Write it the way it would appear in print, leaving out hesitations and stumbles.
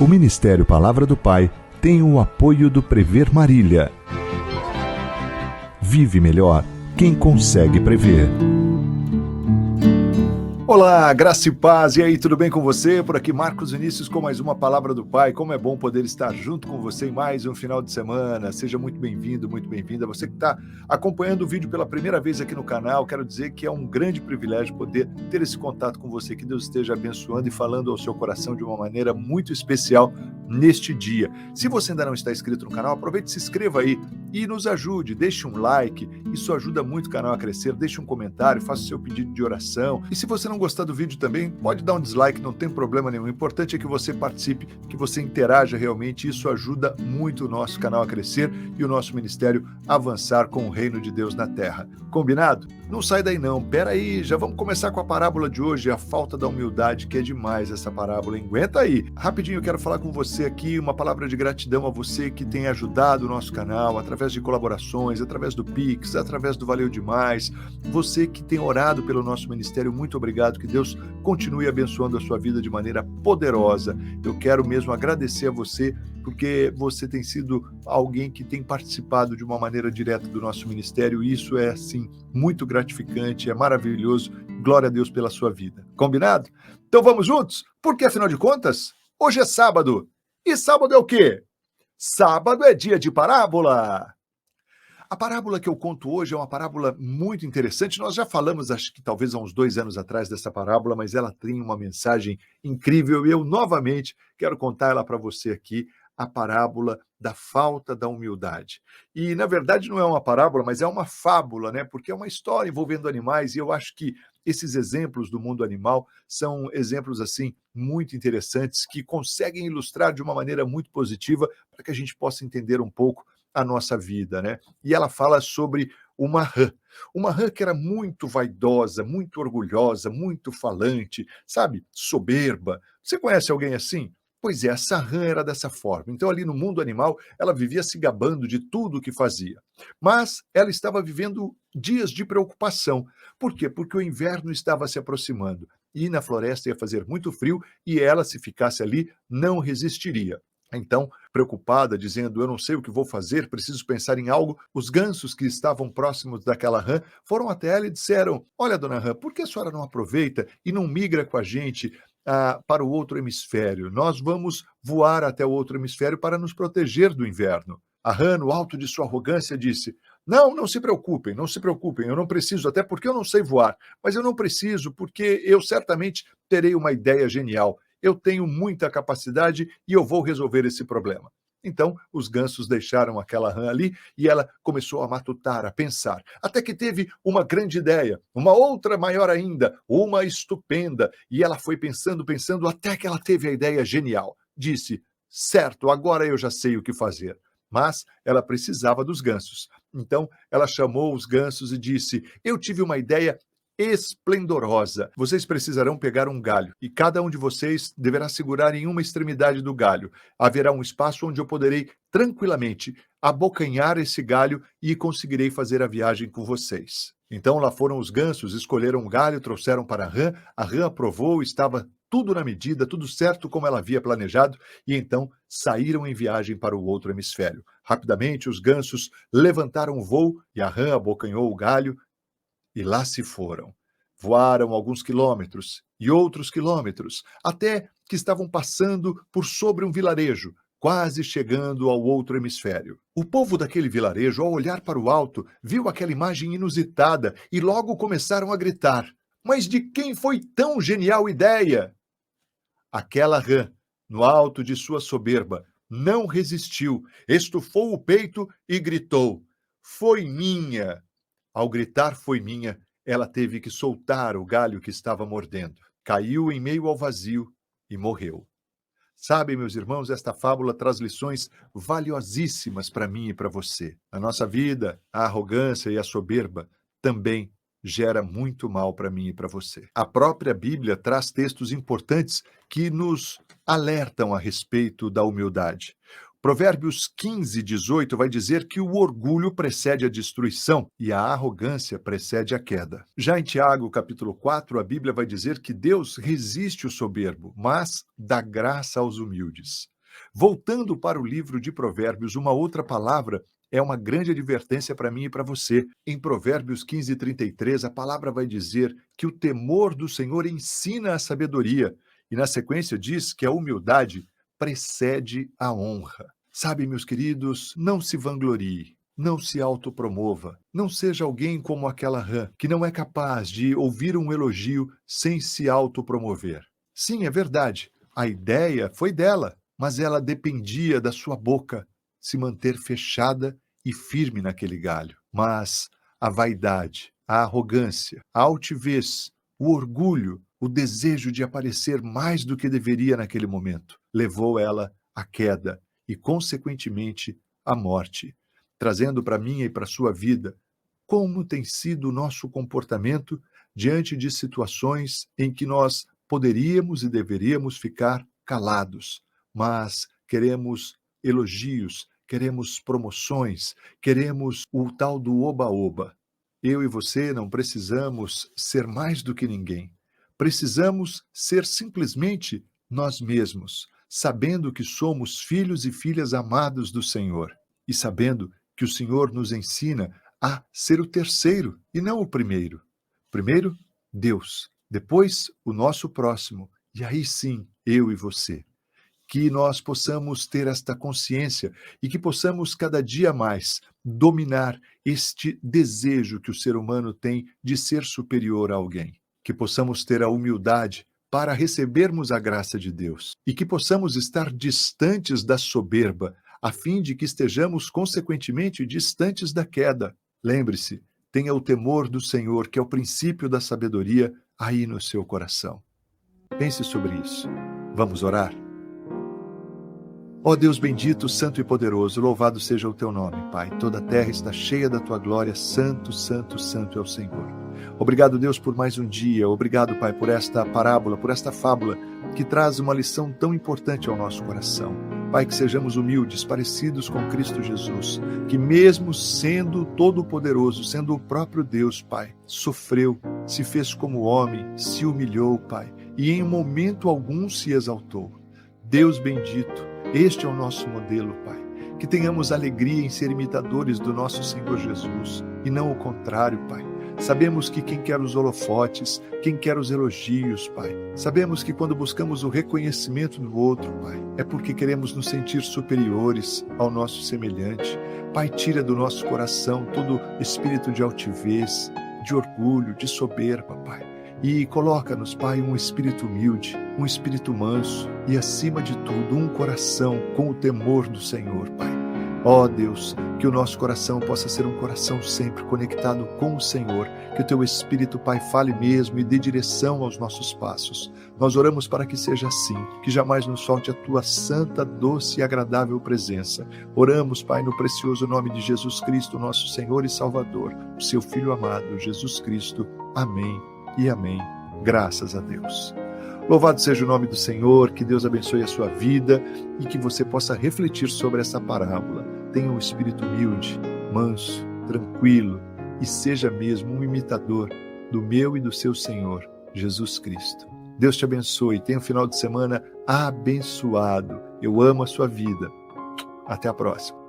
O Ministério Palavra do Pai tem o apoio do Prever Marília. Vive melhor quem consegue prever. Olá, graça e paz, e aí, tudo bem com você? Por aqui Marcos Vinícius com mais uma Palavra do Pai. Como é bom poder estar junto com você em mais um final de semana. Seja muito bem-vindo, muito bem-vinda. Você que está acompanhando o vídeo pela primeira vez aqui no canal, quero dizer que é um grande privilégio poder ter esse contato com você. Que Deus esteja abençoando e falando ao seu coração de uma maneira muito especial neste dia. Se você ainda não está inscrito no canal, aproveite e se inscreva aí e nos ajude, deixe um like, isso ajuda muito o canal a crescer, deixe um comentário, faça o seu pedido de oração. E se você não gostar do vídeo também, pode dar um dislike, não tem problema nenhum. O importante é que você participe, que você interaja realmente, isso ajuda muito o nosso canal a crescer e o nosso ministério a avançar com o reino de Deus na terra. Combinado? Não sai daí não, pera aí, já vamos começar com a parábola de hoje, a falta da humildade, que é demais essa parábola, hein? Aguenta aí. Rapidinho eu quero falar com você aqui, uma palavra de gratidão a você que tem ajudado o nosso canal, através de colaborações, através do Pix, através do Valeu Demais, você que tem orado pelo nosso ministério, muito obrigado, que Deus continue abençoando a sua vida de maneira poderosa. Eu quero mesmo agradecer a você, porque você tem sido alguém que tem participado de uma maneira direta do nosso ministério, e isso é, assim, muito gratificante, é maravilhoso. Glória a Deus pela sua vida. Combinado? Então vamos juntos? Porque, afinal de contas, hoje é sábado. E sábado é o quê? Sábado é dia de parábola. A parábola que eu conto hoje é uma parábola muito interessante. Nós já falamos, acho que talvez há uns 2 anos atrás dessa parábola, mas ela tem uma mensagem incrível e eu novamente quero contar ela para você aqui, a parábola da falta da humildade. E, na verdade, não é uma parábola, mas é uma fábula, né? Porque é uma história envolvendo animais e eu acho que esses exemplos do mundo animal são exemplos, assim, muito interessantes que conseguem ilustrar de uma maneira muito positiva para que a gente possa entender um pouco a nossa vida, né? E ela fala sobre uma rã que era muito vaidosa, muito orgulhosa, muito falante, sabe? Soberba. Você conhece alguém assim? Pois é, essa rã era dessa forma. Então, ali no mundo animal, ela vivia se gabando de tudo o que fazia. Mas ela estava vivendo dias de preocupação. Por quê? Porque o inverno estava se aproximando. E na floresta ia fazer muito frio e ela, se ficasse ali, não resistiria. Então, preocupada, dizendo, eu não sei o que vou fazer, preciso pensar em algo, os gansos que estavam próximos daquela rã foram até ela e disseram, olha, dona Rã, por que a senhora não aproveita e não migra com a gente para o outro hemisfério? Nós vamos voar até o outro hemisfério para nos proteger do inverno. A rã, no alto de sua arrogância, disse, não se preocupem, não se preocupem, eu não preciso, até porque eu não sei voar, mas eu não preciso porque eu certamente terei uma ideia genial. Eu tenho muita capacidade e eu vou resolver esse problema. Então, os gansos deixaram aquela rã ali e ela começou a matutar, a pensar. Até que teve uma grande ideia, uma outra maior ainda, uma estupenda. E ela foi pensando, pensando, até que ela teve a ideia genial. Disse, certo, agora eu já sei o que fazer. Mas ela precisava dos gansos. Então, ela chamou os gansos e disse, eu tive uma ideia esplendorosa. Vocês precisarão pegar um galho e cada um de vocês deverá segurar em uma extremidade do galho. Haverá um espaço onde eu poderei tranquilamente abocanhar esse galho e conseguirei fazer a viagem com vocês. Então lá foram os gansos, escolheram um galho, trouxeram para a rã aprovou, estava tudo na medida, tudo certo como ela havia planejado, e então saíram em viagem para o outro hemisfério. Rapidamente os gansos levantaram o voo e a rã abocanhou o galho. E lá se foram. Voaram alguns quilômetros e outros quilômetros, até que estavam passando por sobre um vilarejo, quase chegando ao outro hemisfério. O povo daquele vilarejo, ao olhar para o alto, viu aquela imagem inusitada e logo começaram a gritar. Mas de quem foi tão genial ideia? Aquela rã, no alto de sua soberba, não resistiu, estufou o peito e gritou. Foi minha! Ao gritar foi minha, ela teve que soltar o galho que estava mordendo. Caiu em meio ao vazio e morreu. Sabe, meus irmãos, esta fábula traz lições valiosíssimas para mim e para você. Na nossa vida, a arrogância e a soberba também gera muito mal para mim e para você. A própria Bíblia traz textos importantes que nos alertam a respeito da humildade. Provérbios 15, 18 vai dizer que o orgulho precede a destruição e a arrogância precede a queda. Já em Tiago, capítulo 4, a Bíblia vai dizer que Deus resiste o soberbo, mas dá graça aos humildes. Voltando para o livro de Provérbios, uma outra palavra é uma grande advertência para mim e para você. Em Provérbios 15, 33, a palavra vai dizer que o temor do Senhor ensina a sabedoria e, na sequência, diz que a humildade precede a honra. Sabe, meus queridos, não se vanglorie, não se autopromova, não seja alguém como aquela rã, que não é capaz de ouvir um elogio sem se autopromover. Sim, é verdade, a ideia foi dela, mas ela dependia da sua boca se manter fechada e firme naquele galho. Mas a vaidade, a arrogância, a altivez, o orgulho, o desejo de aparecer mais do que deveria naquele momento, levou ela à queda e, consequentemente, à morte, trazendo para mim e para a sua vida como tem sido o nosso comportamento diante de situações em que nós poderíamos e deveríamos ficar calados, mas queremos elogios, queremos promoções, queremos o tal do oba-oba. Eu e você não precisamos ser mais do que ninguém. Precisamos ser simplesmente nós mesmos, sabendo que somos filhos e filhas amados do Senhor e sabendo que o Senhor nos ensina a ser o terceiro e não o primeiro. Primeiro, Deus, depois o nosso próximo e aí sim, eu e você. Que nós possamos ter esta consciência e que possamos cada dia mais dominar este desejo que o ser humano tem de ser superior a alguém. Que possamos ter a humildade para recebermos a graça de Deus e que possamos estar distantes da soberba, a fim de que estejamos, consequentemente, distantes da queda. Lembre-se, tenha o temor do Senhor, que é o princípio da sabedoria, aí no seu coração. Pense sobre isso. Vamos orar? Ó Deus bendito, santo e poderoso, louvado seja o teu nome, Pai. Toda a terra está cheia da tua glória, santo, santo, santo é o Senhor. Obrigado, Deus, por mais um dia. Obrigado, Pai, por esta parábola, por esta fábula que traz uma lição tão importante ao nosso coração. Pai, que sejamos humildes, parecidos com Cristo Jesus, que mesmo sendo todo-poderoso, sendo o próprio Deus, Pai, sofreu, se fez como homem, se humilhou, Pai, e em momento algum se exaltou. Deus bendito, este é o nosso modelo, Pai. Que tenhamos alegria em ser imitadores do nosso Senhor Jesus e não o contrário, Pai. Sabemos que quem quer os holofotes, quem quer os elogios, Pai. Sabemos que quando buscamos o reconhecimento do outro, Pai, é porque queremos nos sentir superiores ao nosso semelhante. Pai, tira do nosso coração todo espírito de altivez, de orgulho, de soberba, Pai. E coloca-nos, Pai, um espírito humilde, um espírito manso e, acima de tudo, um coração com o temor do Senhor, Pai. Ó Deus, que o nosso coração possa ser um coração sempre conectado com o Senhor, que o Teu Espírito, Pai, fale mesmo e dê direção aos nossos passos. Nós oramos para que seja assim, que jamais nos falte a Tua santa, doce e agradável presença. Oramos, Pai, no precioso nome de Jesus Cristo, nosso Senhor e Salvador, o Seu Filho amado, Jesus Cristo. Amém e amém. Graças a Deus. Louvado seja o nome do Senhor, que Deus abençoe a sua vida e que você possa refletir sobre essa parábola. Tenha um espírito humilde, manso, tranquilo e seja mesmo um imitador do meu e do seu Senhor, Jesus Cristo. Deus te abençoe, tenha um final de semana abençoado. Eu amo a sua vida. Até a próxima.